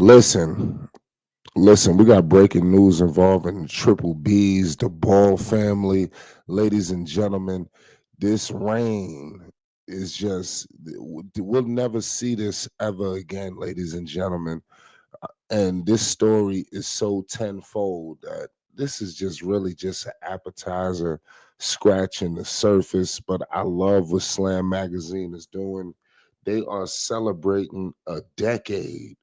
Listen, listen, we got breaking news involving Triple B's, the Ball family. Ladies and gentlemen, this reign is just, we'll never see this ever again, ladies and gentlemen. And this story is so tenfold that this is just really just an appetizer, scratching the surface. But I love what Slam Magazine is doing. They are celebrating a decade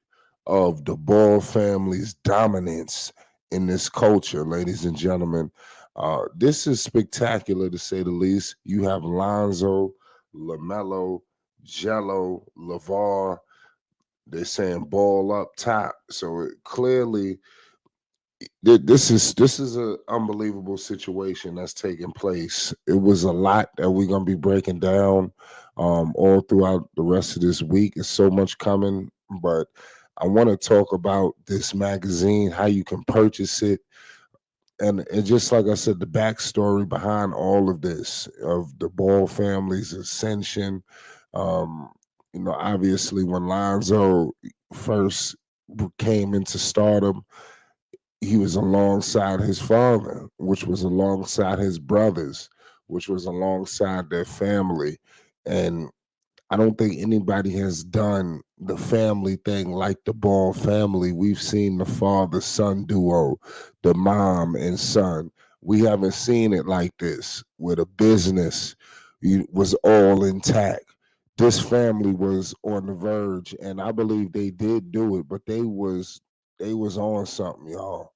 of the Ball family's dominance in this culture, ladies and gentlemen. This is spectacular to say the least. You have Lonzo, Lamelo, Jello, Lavar. They're saying ball up top. So it clearly, this is a unbelievable situation that's taking place. It was a lot that we're gonna be breaking down all throughout the rest of this week. It's so much coming, but I want to talk about this magazine, how you can purchase it, and just like I said, the backstory behind all of this of the Ball family's ascension. Um, obviously when Lonzo first came into stardom, he was alongside his father, which was alongside his brothers, which was alongside their family. And I don't think anybody has done the family thing like the Ball family. We've seen the father son duo, the mom and son. We haven't seen it like this, where the business was all intact. This family was on the verge, and I believe they did do it, but they was on something, y'all,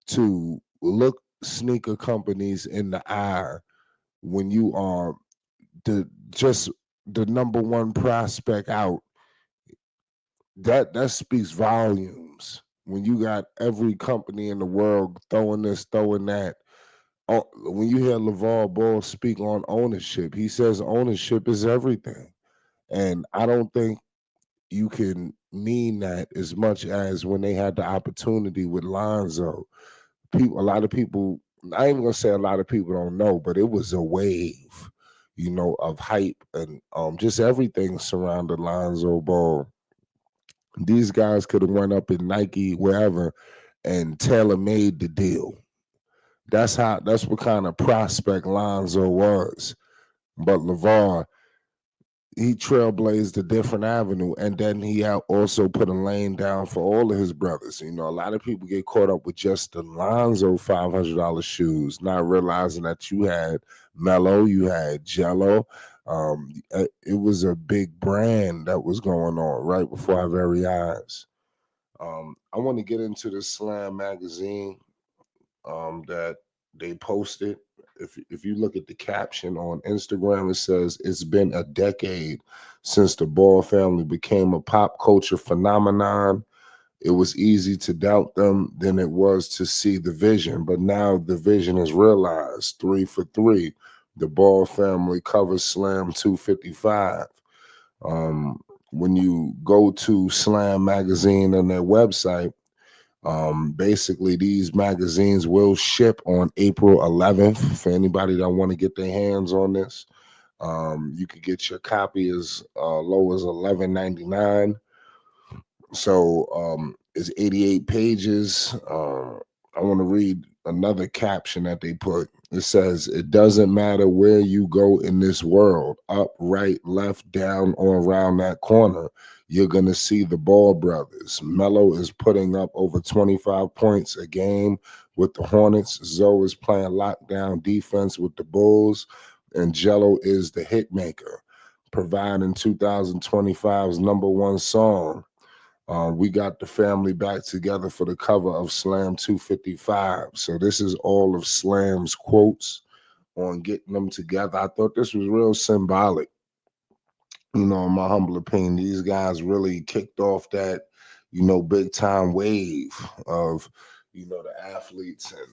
to look sneaker companies in the eye when you are just the number one prospect out. That speaks volumes. When you got every company in the world throwing this, throwing that. When you hear LeVar Ball speak on ownership, he says ownership is everything. And I don't think you can mean that as much as when they had the opportunity with Lonzo. A lot of people, I ain't gonna say a lot of people don't know, but it was a wave, of hype and just everything surrounding Lonzo Ball. These guys could have went up in Nike, wherever, and tailor made the deal. That's what kind of prospect Lonzo was. But LeVar, he trailblazed a different avenue, and then he also put a lane down for all of his brothers. A lot of people get caught up with just the Lonzo $500 shoes, not realizing that you had Melo, you had Jello. It was a big brand that was going on right before our very eyes. I want to get into the Slam magazine that they posted. If you look at the caption on Instagram, it says it's been a decade since the Ball family became a pop culture phenomenon. It was easy to doubt them than it was to see the vision, but now the vision is realized. 3 for 3, the Ball family covers Slam 255. Um, when you go to Slam magazine on their website, basically, these magazines will ship on April 11th. For anybody that want to get their hands on this, you could get your copy as low as 11.99. So it's 88 pages. I want to read another caption that they put. It says, "It doesn't matter where you go in this world, up, right, left, down, or around that corner, you're going to see the Ball brothers. Melo is putting up over 25 points a game with the Hornets. Zoe is playing lockdown defense with the Bulls. And Jello is the hit maker, providing 2025's number one song. We got the family back together for the cover of Slam 255. So this is all of Slam's quotes on getting them together. I thought this was real symbolic. In my humble opinion, these guys really kicked off that, big time wave of, the athletes. And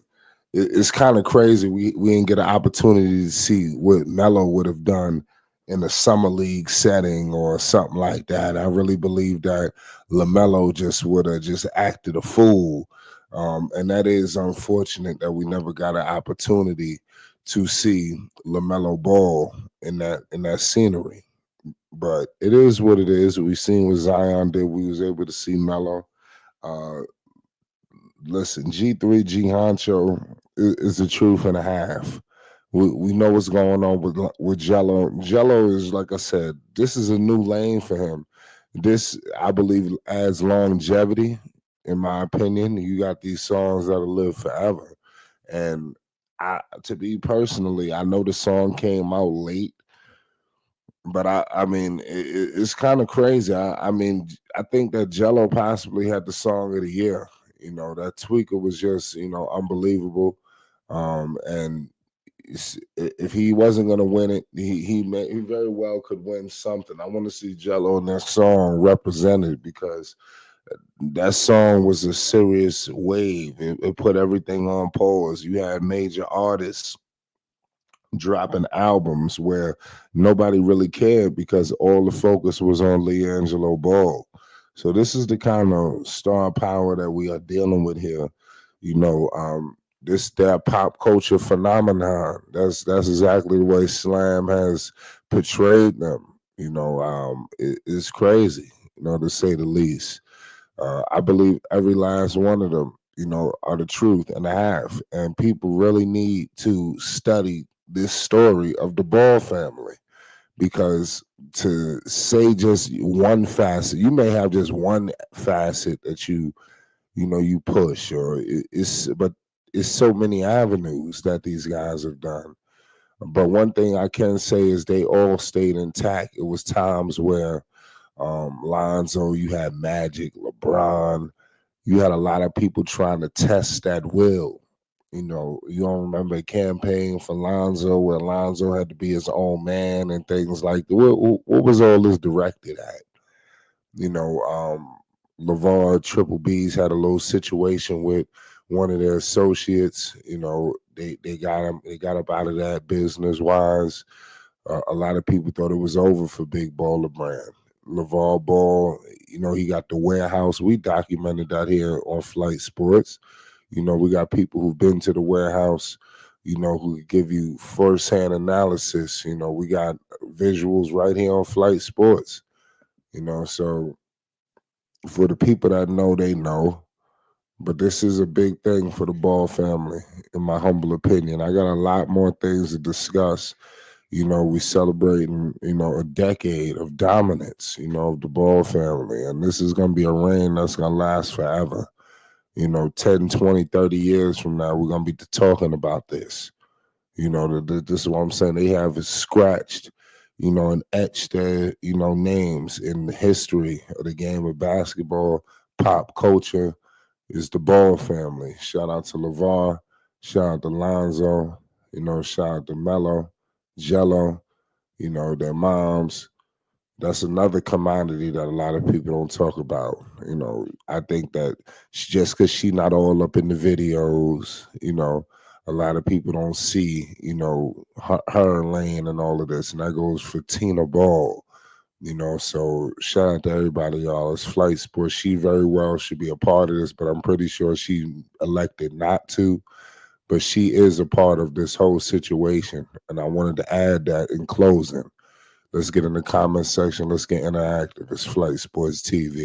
it's kind of crazy. We didn't get an opportunity to see what Melo would have done in a summer league setting or something like that. I really believe that LaMelo just would have just acted a fool. And that is unfortunate that we never got an opportunity to see LaMelo Ball in that scenery. But it is what it is. We seen what Zion did. We was able to see Melo. Uh, Listen, G3 G Honcho is the truth and a half. We know what's going on with Jello. Jello is, like I said, this is a new lane for him. This, I believe, adds longevity. In my opinion, you got these songs that'll live forever. And to be personally, I know the song came out late, but I mean, it's kind of crazy. I mean, I think that Jello possibly had the song of the year. You know, that tweaker was just, unbelievable. And if he wasn't going to win it, he very well could win something. I want to see Jello in that song represented because that song was a serious wave. It put everything on pause. You had major artists dropping albums where nobody really cared because all the focus was on Liangelo Ball. So this is the kind of star power that we are dealing with here. You know, this that pop culture phenomenon. That's exactly the way Slam has portrayed them. It's crazy. To say the least. I believe every last one of them, are the truth and a half. And people really need to study this story of the Ball family because to say just one facet, you may have just one facet that you push, but it's so many avenues that these guys have done. But one thing I can say is they all stayed intact. It was times where Lonzo, you had Magic, LeBron, you had a lot of people trying to test that will. You don't remember a campaign for Lonzo where Lonzo had to be his own man and things like that. What was all this directed at? You know, Lavar Triple B's had a little situation with one of their associates. They got him. They got up out of that business wise. A lot of people thought it was over for Big Baller Brand. LaVar Ball, he got the warehouse. We documented that here on Flight Sports. We got people who've been to the warehouse, who could give you firsthand analysis. We got visuals right here on Flight Sports. So for the people that know, they know. But this is a big thing for the Ball family, in my humble opinion. I got a lot more things to discuss. We celebrating, a decade of dominance, of the Ball family. And this is going to be a reign that's going to last forever. 10, 20, 30 years from now, we're going to be talking about this. This is what I'm saying. They have scratched, and etched their, names in the history of the game of basketball, pop culture, is the Ball family. Shout out to LaVar. Shout out to Lonzo. Shout out to Melo, Jello, their moms. That's another commodity that a lot of people don't talk about. I think that just because she not all up in the videos, a lot of people don't see, her lane and all of this. And that goes for Tina Ball. So shout out to everybody, y'all. It's Flight Sports. She very well should be a part of this, but I'm pretty sure she elected not to. But she is a part of this whole situation. And I wanted to add that in closing. Let's get in the comment section. Let's get interactive. It's Flight Sports TV.